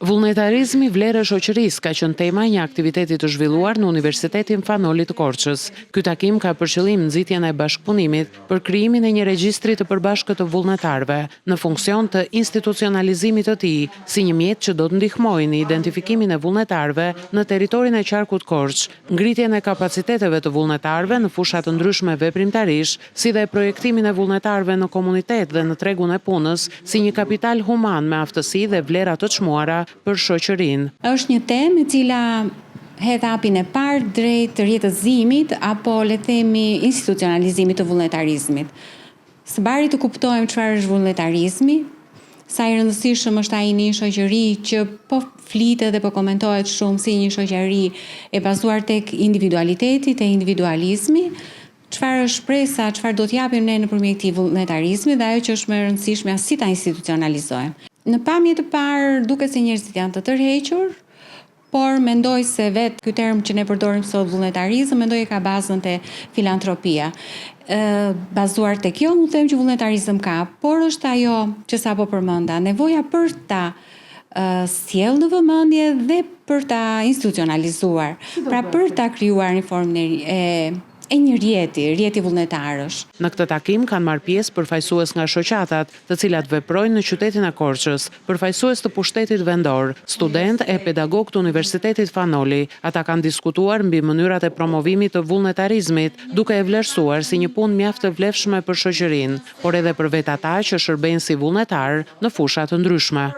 Vullnetarizmi vlerë e shoqërisë ka qenë tema e një aktiviteti të zhvilluar në Universitetin Fanoli të Korçës. Ky takim ka për qëllim nxitjen e bashkëpunimit për krijimin e një regjistri të përbashkët të vullnetarëve në funksion të institucionalizimit të tij, si një mjet që do të ndihmojë në identifikimin e vullnetarëve në territorin e qarkut Korç, ngritjen e kapaciteteve të vullnetarëve në fusha të ndryshme veprimtarish, si dhe projektimin e vullnetarëve në komunitet dhe në tregun e punës si një kapital human me aftësi dhe vlera të çmuara për shoqërinë. Është një temë e cila hedh hapin e parë drejt rjetëzimit apo le të themi institucionalizimit të vullnetarizmit. Së bari të kuptojmë çfarë është vullnetarizmi, sa i rëndësishëm është ai në një shoqëri që po flitet dhe po komentohet shumë si një shoqëri e bazuar tek individualiteti, te individualizmi, çfarë është shpresa, çfarë do t'japim ne nëpërmjet këtij vullnetarizmi dhe ajo që është më e rëndësishme si ta institucionalizojmë. Në pamje të parë duket se njerëzit janë të tërhequr, por mendoj se vetë ky term që ne përdorim sot vullnetarizëm, mendoj e ka bazën te filantropia. Bazuar tek kjo, mund të them që vullnetarizëm ka, por është ajo që sapo përmenda, nevoja për ta sjellë në vëmendje dhe për ta institucionalizuar, pra për ta krijuar një formë e një rjeti vullnetarësh. Në këtë takim kanë marrë pjesë përfaqësues nga shoqatat, të cilat veprojnë në qytetin e Korçës, përfaqësues të pushtetit vendor, student e pedagog të Universitetit Fanoli. Ata kanë diskutuar mbi mënyrat e promovimit të vullnetarizmit, duke e vlerësuar si një punë mjaft të vlefshme për shoqërinë, por edhe për vetë ata që shërbejnë si vullnetar në fusha të ndryshme.